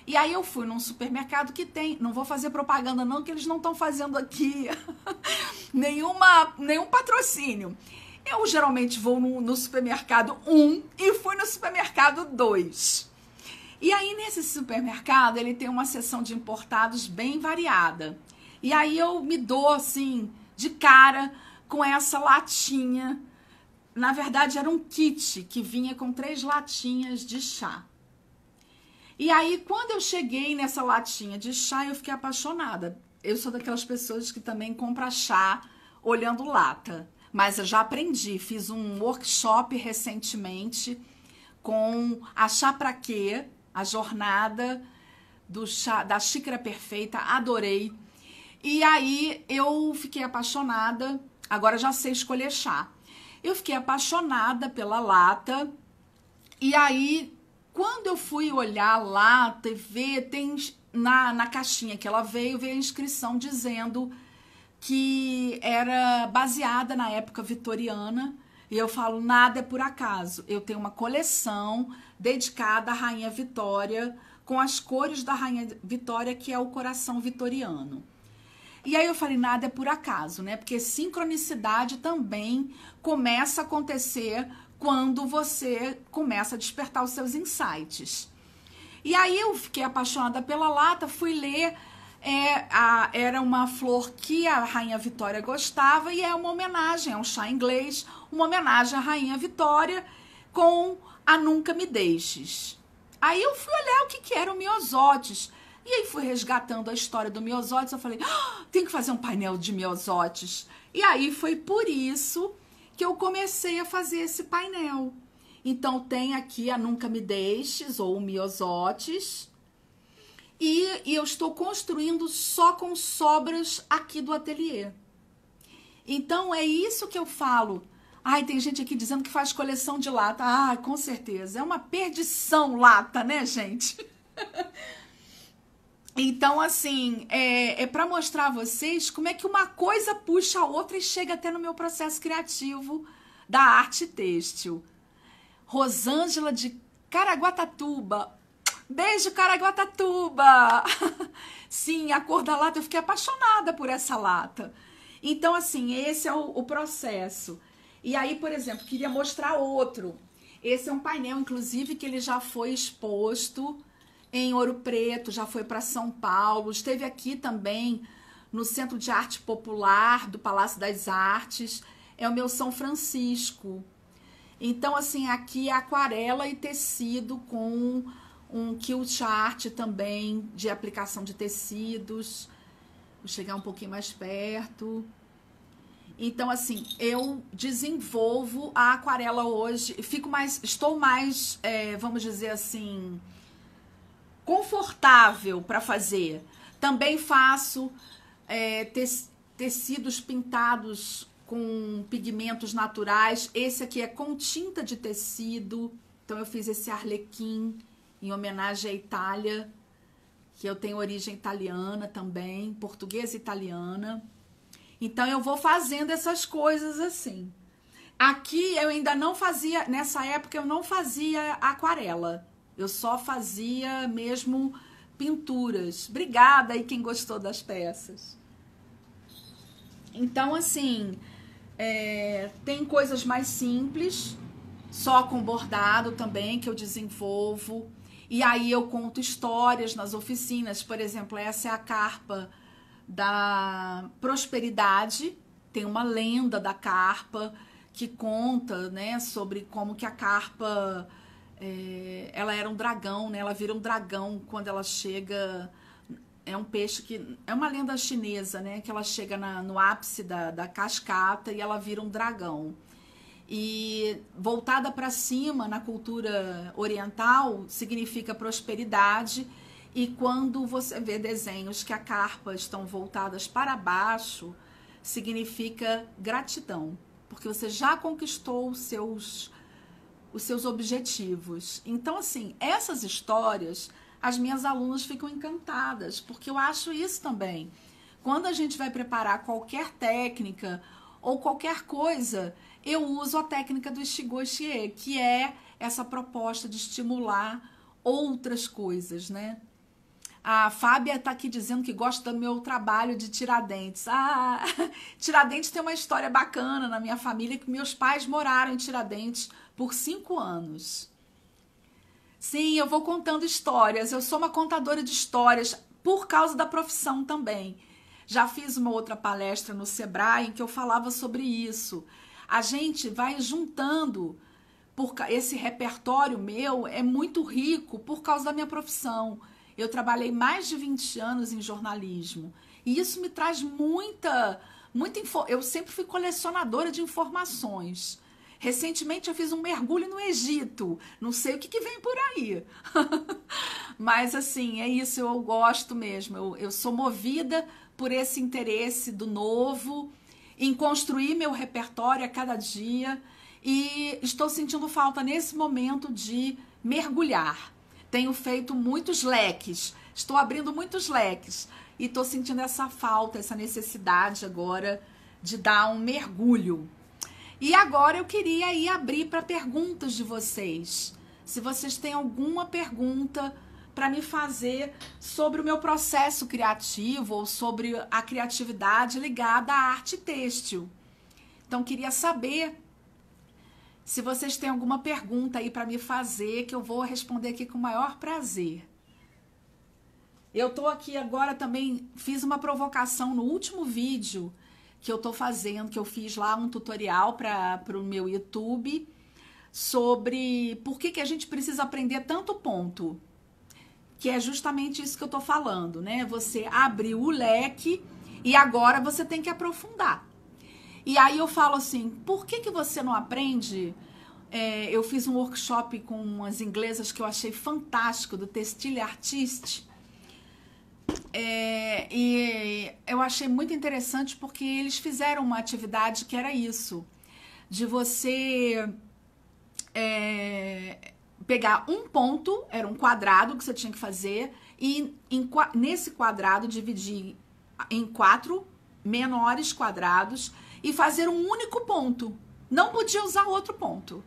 E aí eu fui num supermercado que tem, não vou fazer propaganda não, que eles não estão fazendo aqui nenhum patrocínio. Eu geralmente vou no supermercado 1 e fui no supermercado 2. E aí nesse supermercado ele tem uma seção de importados bem variada. E aí eu me dou assim, de cara... com essa latinha, na verdade era um kit que vinha com 3 latinhas de chá. E aí quando eu cheguei nessa latinha de chá, eu fiquei apaixonada. Eu sou daquelas pessoas que também compra chá olhando lata, mas eu já aprendi. Fiz um workshop recentemente com a Chá Pra Quê, a jornada da xícara perfeita, adorei. E aí eu fiquei apaixonada, agora já sei escolher chá. Eu fiquei apaixonada pela lata, e aí quando eu fui olhar a lata e ver, tem na caixinha que ela veio a inscrição dizendo que era baseada na época vitoriana. E eu falo, nada é por acaso. Eu tenho uma coleção dedicada à Rainha Vitória, com as cores da Rainha Vitória, que é o coração vitoriano. E aí eu falei, nada é por acaso, né? Porque sincronicidade também começa a acontecer quando você começa a despertar os seus insights. E aí eu fiquei apaixonada pela lata, fui ler, era uma flor que a Rainha Vitória gostava e é uma homenagem, é um chá inglês, uma homenagem à Rainha Vitória com a Nunca Me Deixes. Aí eu fui olhar o que era o Myosotis. E aí fui resgatando a história do Myosotis, eu falei, tem que fazer um painel de Myosotis. E aí foi por isso que eu comecei a fazer esse painel. Então tem aqui a Nunca Me Deixes, ou o Myosotis, e eu estou construindo só com sobras aqui do ateliê. Então é isso que eu falo. Ai, tem gente aqui dizendo que faz coleção de lata. Ah, com certeza. É uma perdição lata, né, gente? Então, assim, é para mostrar a vocês como é que uma coisa puxa a outra e chega até no meu processo criativo da arte têxtil. Rosângela de Caraguatatuba. Beijo, Caraguatatuba! Sim, a cor da lata, eu fiquei apaixonada por essa lata. Então, assim, esse é o processo. E aí, por exemplo, queria mostrar outro. Esse é um painel, inclusive, que ele já foi exposto em Ouro Preto, já foi para São Paulo, esteve aqui também no Centro de Arte Popular do Palácio das Artes. É o meu São Francisco. Então, assim, aqui é aquarela e tecido com um quilt art também de aplicação de tecidos. Vou chegar um pouquinho mais perto. Então, assim, eu desenvolvo a aquarela hoje, estou mais, vamos dizer assim, confortável para fazer. Também faço tecidos pintados com pigmentos naturais. Esse aqui é com tinta de tecido. Então, eu fiz esse arlequim em homenagem à Itália, que eu tenho origem italiana também, portuguesa e italiana. Então, eu vou fazendo essas coisas assim. Aqui, eu ainda não fazia, nessa época, eu não fazia aquarela. Eu só fazia mesmo pinturas. Obrigada aí quem gostou das peças. Então, assim, tem coisas mais simples, só com bordado também, que eu desenvolvo. E aí eu conto histórias nas oficinas. Por exemplo, essa é a carpa da prosperidade. Tem uma lenda da carpa que conta, né, sobre como que a carpa, ela era um dragão, né? Ela vira um dragão quando ela chega. É um peixe que é uma lenda chinesa, né? Que ela chega no ápice da cascata e ela vira um dragão. E voltada para cima na cultura oriental significa prosperidade. E quando você vê desenhos que a carpa estão voltadas para baixo, significa gratidão, porque você já conquistou os seus objetivos. Então, assim, essas histórias, as minhas alunas ficam encantadas, porque eu acho isso também. Quando a gente vai preparar qualquer técnica ou qualquer coisa, eu uso a técnica do Shigoshie, que é essa proposta de estimular outras coisas, né? A Fábia está aqui dizendo que gosta do meu trabalho de Tiradentes. Ah, Tiradentes tem uma história bacana na minha família, que meus pais moraram em Tiradentes por 5 anos. Sim, eu vou contando histórias. Eu sou uma contadora de histórias por causa da profissão também. Já fiz uma outra palestra no Sebrae em que eu falava sobre isso. A gente vai juntando, esse repertório meu é muito rico por causa da minha profissão. Eu trabalhei mais de 20 anos em jornalismo e isso me traz muita Eu sempre fui colecionadora de informações. Recentemente eu fiz um mergulho no Egito. Não sei o que vem por aí. Mas assim, é isso, eu gosto mesmo. Eu sou movida por esse interesse do novo, em construir meu repertório a cada dia. E estou sentindo falta nesse momento de mergulhar. Tenho feito muitos leques. Estou abrindo muitos leques. E estou sentindo essa falta, essa necessidade agora de dar um mergulho. E agora eu queria aí abrir para perguntas de vocês. Se vocês têm alguma pergunta para me fazer sobre o meu processo criativo ou sobre a criatividade ligada à arte têxtil. Então, queria saber se vocês têm alguma pergunta aí para me fazer, que eu vou responder aqui com o maior prazer. Eu tô aqui agora também, fiz uma provocação no último vídeo que eu tô fazendo, que eu fiz lá um tutorial para o meu YouTube sobre por que a gente precisa aprender tanto ponto. Que é justamente isso que eu tô falando, né? Você abriu o leque e agora você tem que aprofundar. E aí eu falo assim, por que você não aprende? Eu fiz um workshop com umas inglesas que eu achei fantástico, do Textile Artist. E eu achei muito interessante porque eles fizeram uma atividade que era isso, de você pegar um ponto, era um quadrado que você tinha que fazer, e nesse quadrado dividir em 4 menores quadrados e fazer um único ponto. Não podia usar outro ponto.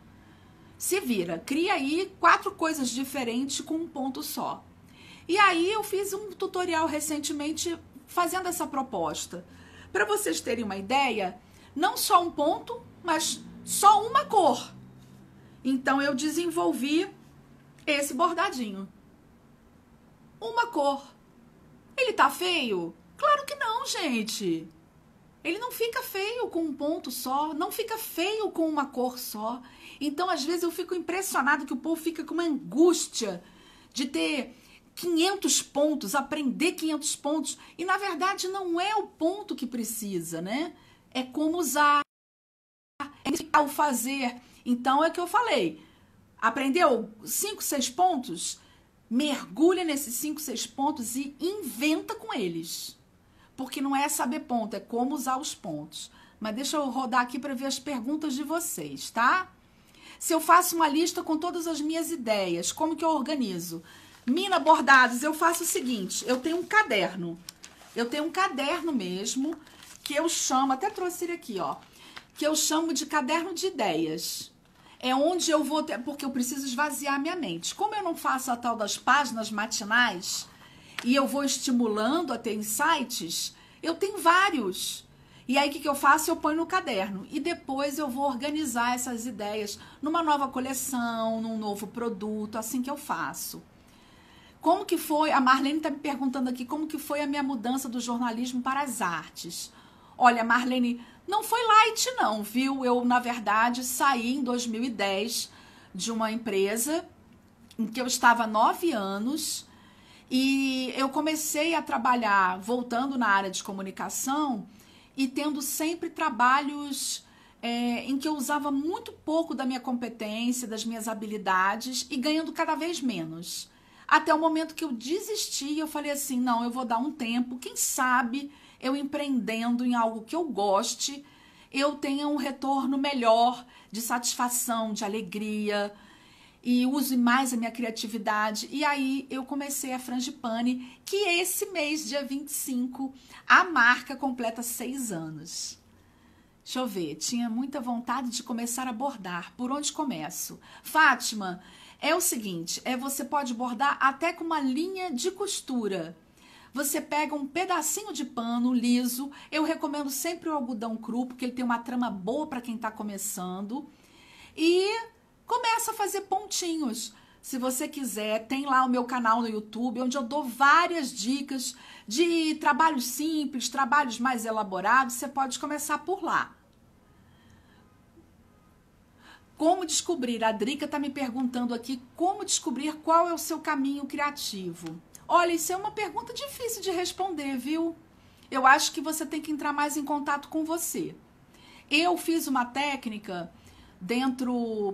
Se vira, cria aí 4 coisas diferentes com um ponto só. E aí eu fiz um tutorial recentemente fazendo essa proposta. Para vocês terem uma ideia, não só um ponto, mas só uma cor. Então eu desenvolvi esse bordadinho. Uma cor. Ele tá feio? Claro que não, gente. Ele não fica feio com um ponto só, não fica feio com uma cor só. Então, às vezes, eu fico impressionado que o povo fica com uma angústia de ter 500 pontos, aprender 500 pontos. E, na verdade, não é o ponto que precisa, né? É como usar, é o fazer. Então, é o que eu falei. Aprendeu 5, 6 pontos? Mergulha nesses 5, 6 pontos e inventa com eles. Porque não é saber ponto, é como usar os pontos. Mas deixa eu rodar aqui para ver as perguntas de vocês, tá? Se eu faço uma lista com todas as minhas ideias, como que eu organizo? Mina Bordados, eu faço o seguinte, eu tenho um caderno. Eu tenho um caderno mesmo, que eu chamo, até trouxe ele aqui, ó, que eu chamo de caderno de ideias. É onde eu vou ter, porque eu preciso esvaziar minha mente. Como eu não faço a tal das páginas matinais, e eu vou estimulando a ter insights, eu tenho vários. E aí, o que eu faço? Eu ponho no caderno. E depois eu vou organizar essas ideias numa nova coleção, num novo produto, assim que eu faço. Como que foi? A Marlene está me perguntando aqui como que foi a minha mudança do jornalismo para as artes. Olha, Marlene, não foi light não, viu? Eu, na verdade, saí em 2010 de uma empresa em que eu estava há 9 anos e eu comecei a trabalhar voltando na área de comunicação e tendo sempre trabalhos em que eu usava muito pouco da minha competência, das minhas habilidades e ganhando cada vez menos. Até o momento que eu desisti e eu falei assim, não, eu vou dar um tempo, quem sabe eu empreendendo em algo que eu goste, eu tenha um retorno melhor de satisfação, de alegria e use mais a minha criatividade. E aí eu comecei a Frangipane, que esse mês, dia 25, a marca completa 6 anos. Deixa eu ver, tinha muita vontade de começar a bordar. Por onde começo? Fátima, é o seguinte, você pode bordar até com uma linha de costura. Você pega um pedacinho de pano liso, eu recomendo sempre o algodão cru, porque ele tem uma trama boa para quem está começando, e começa a fazer pontinhos. Se você quiser, tem lá o meu canal no YouTube, onde eu dou várias dicas de trabalhos simples, trabalhos mais elaborados, você pode começar por lá. Como descobrir? A Drica está me perguntando aqui, como descobrir qual é o seu caminho criativo? Olha, isso é uma pergunta difícil de responder, viu? eu acho que você tem que entrar mais em contato com você. Eu fiz uma técnica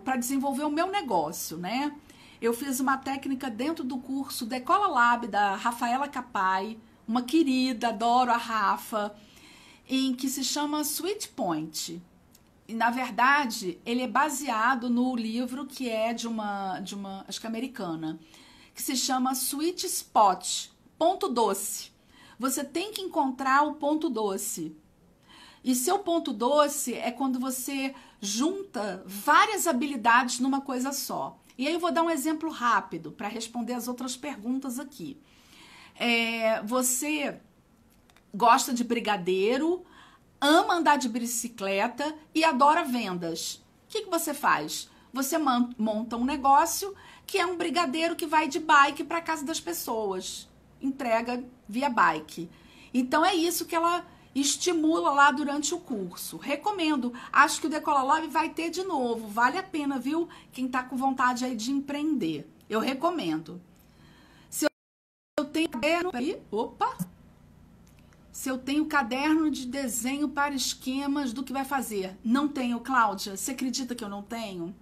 para desenvolver o meu negócio, né? Eu fiz uma técnica dentro do curso Decola Lab da Rafaela Capai, uma querida, adoro a Rafa, em que se chama Sweet Point. E, na verdade, ele é baseado no livro que é de uma acho que americana, que se chama Sweet Spot, ponto doce. Você tem que encontrar o ponto doce. E seu ponto doce é quando você junta várias habilidades numa coisa só. E aí eu vou dar um exemplo rápido para responder as outras perguntas aqui. Você gosta de brigadeiro, ama andar de bicicleta e adora vendas. O que você faz? Você monta um negócio que é um brigadeiro que vai de bike para casa das pessoas. Entrega via bike. Então é isso que ela estimula lá durante o curso. Recomendo. Acho que o Decola Lab vai ter de novo. Vale a pena, viu? Quem tá com vontade aí de empreender. Eu recomendo. Se eu tenho caderno aí, se eu tenho caderno de desenho para esquemas do que vai fazer. Não tenho, Cláudia. Você acredita que eu não tenho?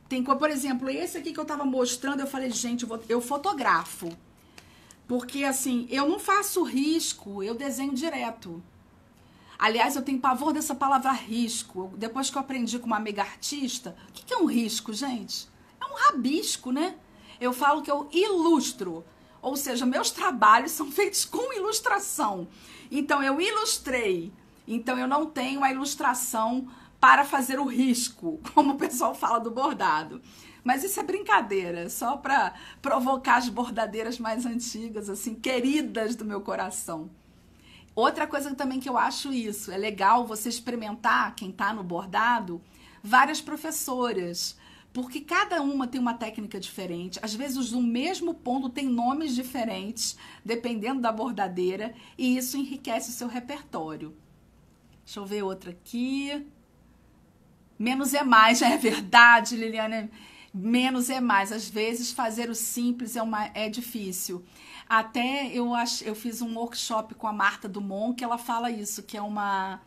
Tem, por exemplo, esse aqui que eu tava mostrando, eu falei, gente, eu fotografo. Porque, assim, eu não faço risco, eu desenho direto. Aliás, eu tenho pavor dessa palavra risco. Depois que eu aprendi com uma amiga artista, o que é um risco, gente? É um rabisco, né? Eu falo que eu ilustro. Ou seja, meus trabalhos são feitos com ilustração. Então, eu ilustrei. Então, eu não tenho a ilustração para fazer o risco, como o pessoal fala do bordado. Mas isso é brincadeira, só para provocar as bordadeiras mais antigas, assim, queridas do meu coração. Outra coisa também que eu acho isso, é legal você experimentar, quem está no bordado, várias professoras, porque cada uma tem uma técnica diferente. Às vezes o mesmo ponto tem nomes diferentes, dependendo da bordadeira, e isso enriquece o seu repertório. Deixa eu ver outra aqui. Menos é mais, é verdade, Liliana. Menos é mais. Às vezes fazer o simples é difícil. Até eu fiz um workshop com a Marta Dumont, que ela fala isso, que é uma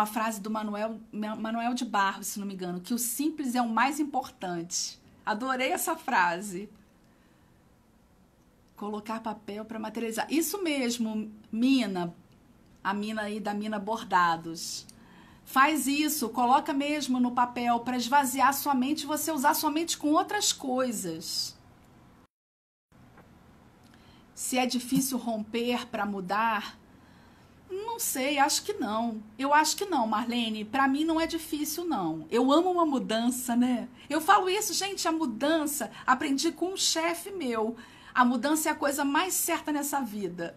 frase do Manuel de Barros, se não me engano, que o simples é o mais importante. Adorei essa frase. Colocar papel para materializar. Isso mesmo, Mina, a Mina aí da Mina Bordados. Faz isso, coloca mesmo no papel para esvaziar sua mente e você usar sua mente com outras coisas. Se é difícil romper para mudar, não sei, acho que não. Eu acho que não, Marlene. Para mim não é difícil, não. Eu amo uma mudança, né? Eu falo isso, gente, a mudança, aprendi com um chefe meu. A mudança é a coisa mais certa nessa vida.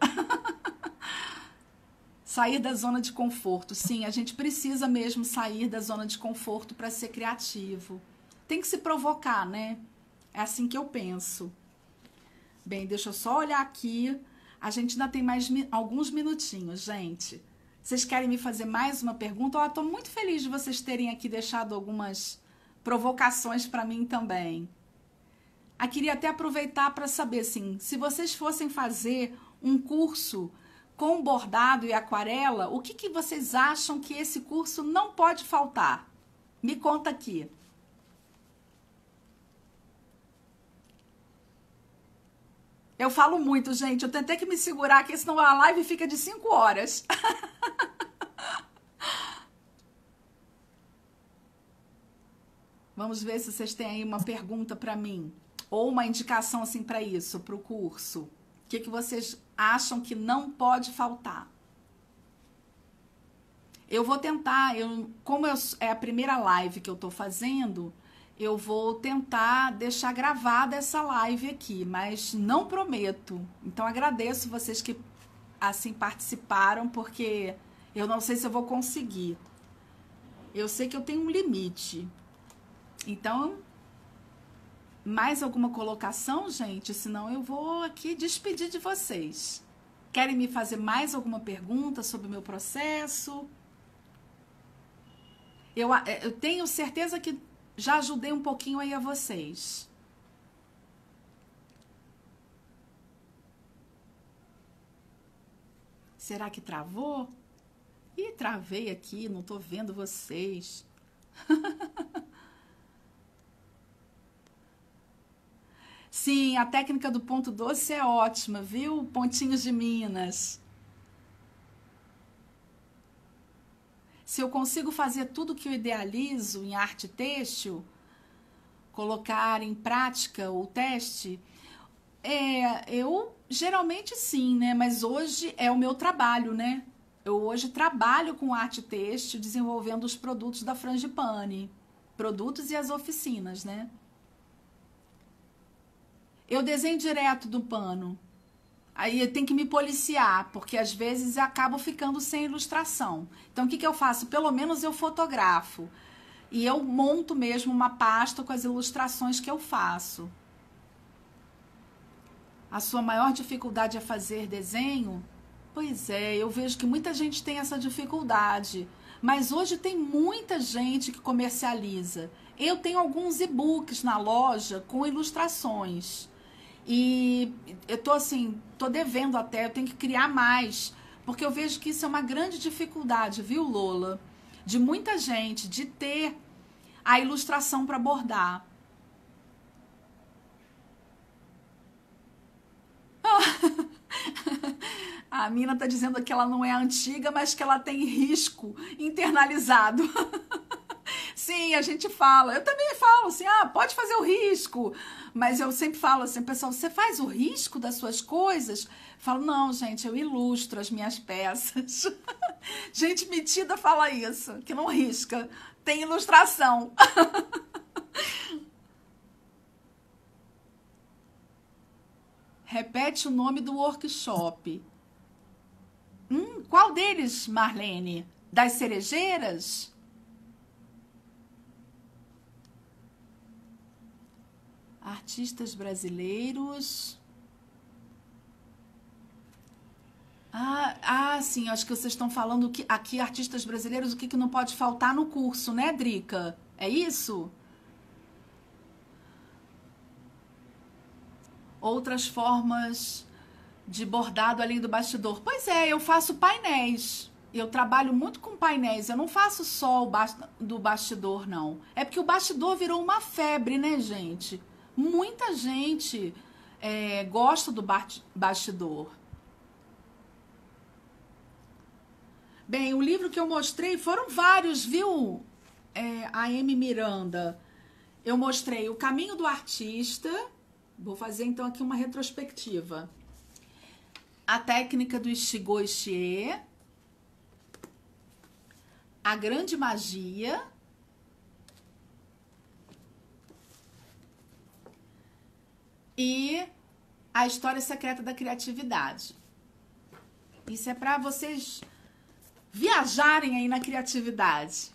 Sair da zona de conforto. Sim, a gente precisa mesmo sair da zona de conforto para ser criativo. Tem que se provocar, né? É assim que eu penso. Bem, deixa eu só olhar aqui. A gente ainda tem mais alguns minutinhos, gente. Vocês querem me fazer mais uma pergunta? Eu estou muito feliz de vocês terem aqui deixado algumas provocações para mim também. Queria até aproveitar para saber, assim, se vocês fossem fazer um curso com bordado e aquarela, o que vocês acham que esse curso não pode faltar? Me conta aqui. Eu falo muito, gente. Eu tentei que me segurar aqui, senão a live fica de 5 horas. Vamos ver se vocês têm aí uma pergunta para mim. Ou uma indicação assim para isso, para o curso. O que vocês acham que não pode faltar? Eu vou tentar, como é a primeira live que eu estou fazendo, eu vou tentar deixar gravada essa live aqui, mas não prometo. Então, agradeço vocês que assim participaram, porque eu não sei se eu vou conseguir. Eu sei que eu tenho um limite. Então, mais alguma colocação, gente? Senão eu vou aqui despedir de vocês. Querem me fazer mais alguma pergunta sobre o meu processo? Eu tenho certeza que já ajudei um pouquinho aí a vocês. Será que travou? Ih, travei aqui, não tô vendo vocês. Sim, a técnica do ponto doce é ótima, viu? Pontinhos de Minas. Se eu consigo fazer tudo que eu idealizo em arte têxtil, colocar em prática o teste, eu geralmente sim, né? Mas hoje é o meu trabalho, né? Eu hoje trabalho com arte têxtil, desenvolvendo os produtos da Frangipane, produtos e as oficinas, né? Eu desenho direto do pano. Aí eu tenho que me policiar, porque às vezes eu acabo ficando sem ilustração. Então o que eu faço? Pelo menos eu fotografo. E eu monto mesmo uma pasta com as ilustrações que eu faço. A sua maior dificuldade é fazer desenho? Pois é, eu vejo que muita gente tem essa dificuldade. Mas hoje tem muita gente que comercializa. Eu tenho alguns e-books na loja com ilustrações. E eu tô devendo até, eu tenho que criar mais, porque eu vejo que isso é uma grande dificuldade, viu, Lola? De muita gente, de ter a ilustração para bordar. A mina tá dizendo que ela não é antiga, mas que ela tem risco internalizado. Sim, a gente fala. Eu também falo assim, pode fazer o risco. Mas eu sempre falo assim, pessoal, você faz o risco das suas coisas? Eu falo, não, gente, eu ilustro as minhas peças. Gente metida fala isso, que não risca. Tem ilustração. Repete o nome do workshop. Qual deles, Marlene? Das cerejeiras? Artistas brasileiros. Sim, acho que vocês estão falando que aqui, artistas brasileiros, o que não pode faltar no curso, né, Drica? É isso? Outras formas de bordado além do bastidor. Pois é, eu faço painéis. Eu trabalho muito com painéis. Eu não faço só do bastidor, não. É porque o bastidor virou uma febre, né, gente? Muita gente gosta do bastidor. Bem, o livro que eu mostrei foram vários, viu, a M. Miranda? Eu mostrei O Caminho do Artista. Vou fazer, então, aqui uma retrospectiva. A Técnica do Ichigo Ishie. A Grande Magia. E A História Secreta da Criatividade. Isso é para vocês viajarem aí na criatividade.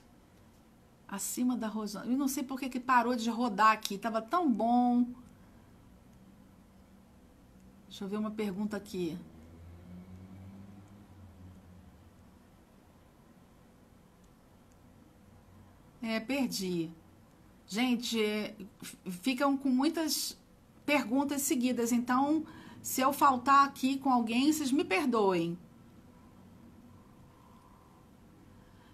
Acima da Rosana. Eu não sei por que parou de rodar aqui. Tava tão bom. Deixa eu ver uma pergunta aqui. Perdi. Gente, ficam com muitas perguntas seguidas. Então, se eu faltar aqui com alguém, vocês me perdoem.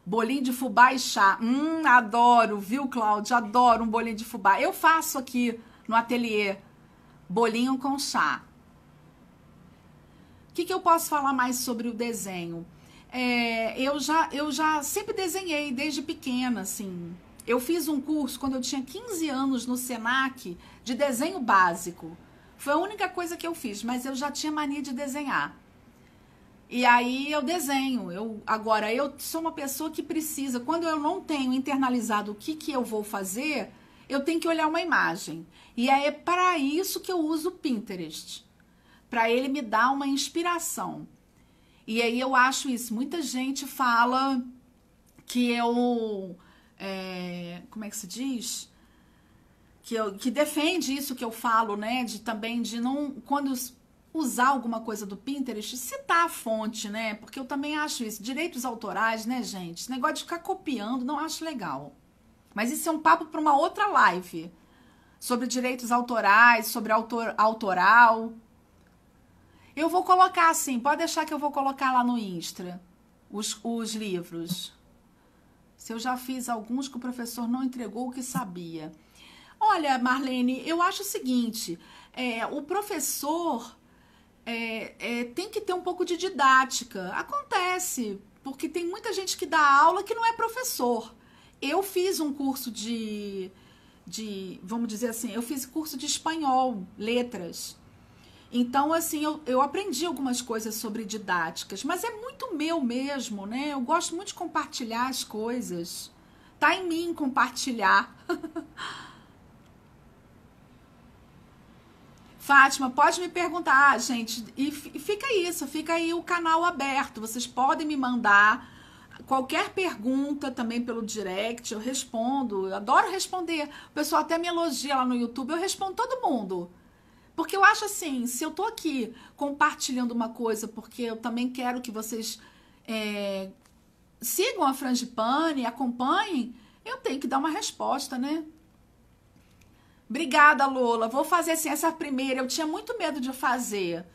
Bolinho de fubá e chá. Adoro, viu, Cláudia? Adoro um bolinho de fubá. Eu faço aqui no ateliê bolinho com chá. O que eu posso falar mais sobre o desenho? Eu já sempre desenhei desde pequena, assim. Eu fiz um curso quando eu tinha 15 anos no Senac de desenho básico. Foi a única coisa que eu fiz, mas eu já tinha mania de desenhar. E aí eu desenho. Agora, eu sou uma pessoa que precisa, quando eu não tenho internalizado o que eu vou fazer, eu tenho que olhar uma imagem. E é para isso que eu uso o Pinterest. Para ele me dar uma inspiração. E aí eu acho isso. Muita gente fala que eu... como é que se diz? Que defende isso que eu falo, né? De não... Quando usar alguma coisa do Pinterest, citar a fonte, né? Porque eu também acho isso. Direitos autorais, né, gente? Esse negócio de ficar copiando, não acho legal. Mas isso é um papo para uma outra live. Sobre direitos autorais, sobre autoral. Eu vou colocar assim, pode deixar que eu vou colocar lá no Insta os livros. Se eu já fiz alguns que o professor não entregou o que sabia. Olha, Marlene, eu acho o seguinte, o professor tem que ter um pouco de didática. Acontece, porque tem muita gente que dá aula que não é professor. Eu fiz um curso vamos dizer assim, eu fiz curso de espanhol, letras. Então, assim, eu aprendi algumas coisas sobre didáticas, mas é muito meu mesmo, né? Eu gosto muito de compartilhar as coisas. Tá em mim compartilhar. Fátima, pode me perguntar, gente, e fica aí o canal aberto. Vocês podem me mandar qualquer pergunta também pelo direct, eu respondo. Eu adoro responder. O pessoal até me elogia lá no YouTube, eu respondo todo mundo. Porque eu acho assim, se eu tô aqui compartilhando uma coisa, porque eu também quero que vocês sigam a Frangipane, acompanhem, eu tenho que dar uma resposta, né? Obrigada, Lola. Vou fazer assim, essa primeira, eu tinha muito medo de fazer,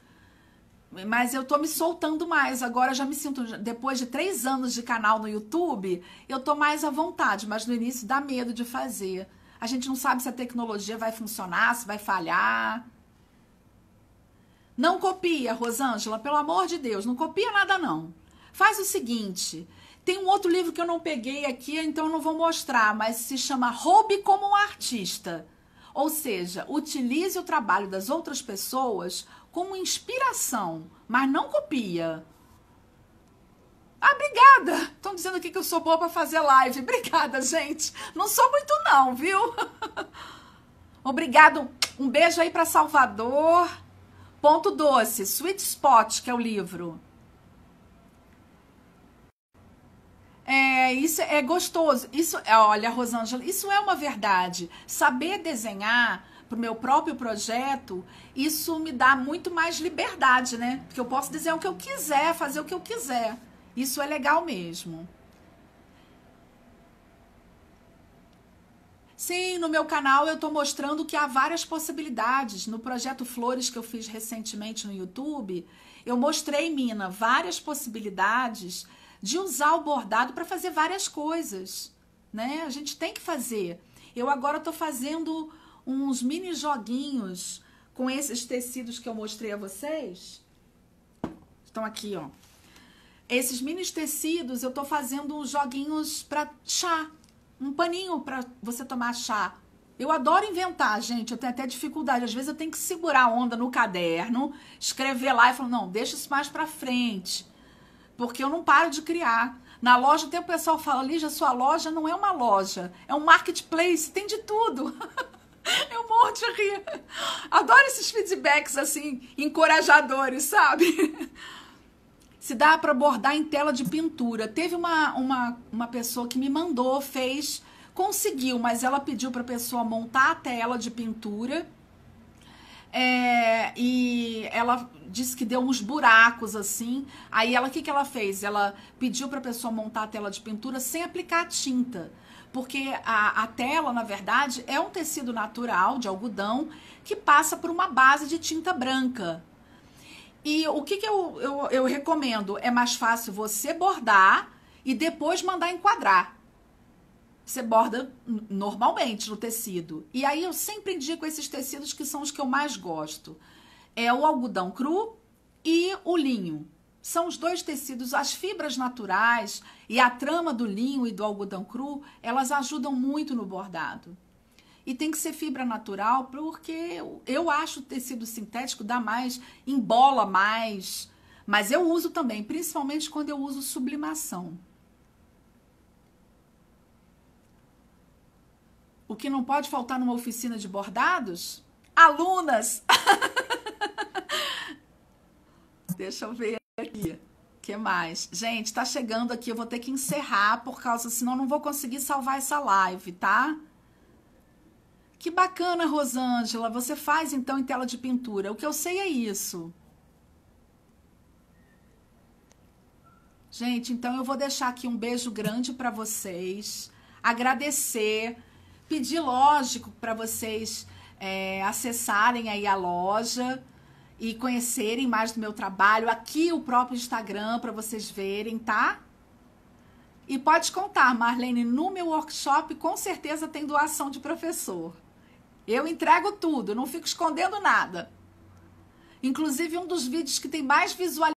mas eu tô me soltando mais. Agora já me sinto, depois de 3 anos de canal no YouTube, eu tô mais à vontade, mas no início dá medo de fazer. A gente não sabe se a tecnologia vai funcionar, se vai falhar. Não copia, Rosângela, pelo amor de Deus, não copia nada não. Faz o seguinte, tem um outro livro que eu não peguei aqui, então eu não vou mostrar, mas se chama Roube como um Artista. Ou seja, utilize o trabalho das outras pessoas como inspiração, mas não copia. Ah, obrigada! Estão dizendo aqui que eu sou boa para fazer live. Obrigada, gente. Não sou muito não, viu? Obrigado. Um beijo aí para Salvador. Ponto Doce, Sweet Spot, que é o livro. Isso é gostoso. Isso, olha, Rosângela, isso é uma verdade. Saber desenhar pro meu próprio projeto, isso me dá muito mais liberdade, né? Porque eu posso desenhar o que eu quiser, fazer o que eu quiser. Isso é legal mesmo. Sim, no meu canal eu tô mostrando que há várias possibilidades. No projeto Flores que eu fiz recentemente no YouTube, eu mostrei, Mina, várias possibilidades de usar o bordado para fazer várias coisas, né? A gente tem que fazer. Eu agora tô fazendo uns mini joguinhos com esses tecidos que eu mostrei a vocês. Estão aqui, ó. Esses mini tecidos eu tô fazendo uns joguinhos para chá. Um paninho para você tomar chá. Eu adoro inventar, gente. Eu tenho até dificuldade. Às vezes eu tenho que segurar a onda no caderno, escrever lá e falar, não, deixa isso mais para frente. Porque eu não paro de criar. Na loja, tem o pessoal que fala, Lígia, sua loja não é uma loja, é um marketplace, tem de tudo. Eu morro de rir. Adoro esses feedbacks, assim, encorajadores, sabe? Se dá para bordar em tela de pintura. Teve uma pessoa que me mandou, fez, conseguiu, mas ela pediu para a pessoa montar a tela de pintura. E ela disse que deu uns buracos assim. Aí ela, o que ela fez? Ela pediu para a pessoa montar a tela de pintura sem aplicar tinta. Porque a tela, na verdade, é um tecido natural de algodão que passa por uma base de tinta branca. E o que eu recomendo? É mais fácil você bordar e depois mandar enquadrar. Você borda normalmente no tecido. E aí eu sempre indico esses tecidos que são os que eu mais gosto. É o algodão cru e o linho. São os 2 tecidos, as fibras naturais e a trama do linho e do algodão cru, elas ajudam muito no bordado. E tem que ser fibra natural, porque eu acho o tecido sintético dá mais, embola mais. Mas eu uso também, principalmente quando eu uso sublimação. O que não pode faltar numa oficina de bordados? Alunas! Deixa eu ver aqui. O que mais? Gente, tá chegando aqui, eu vou ter que encerrar, por causa, senão eu não vou conseguir salvar essa live, tá? Que bacana, Rosângela, você faz então em tela de pintura. O que eu sei é isso. Gente, então eu vou deixar aqui um beijo grande para vocês, agradecer, pedir, lógico, para vocês acessarem aí a loja e conhecerem mais do meu trabalho. Aqui o próprio Instagram para vocês verem, tá? E pode contar, Marlene, no meu workshop com certeza tem doação de professor. Eu entrego tudo, não fico escondendo nada. Inclusive um dos vídeos que tem mais visualização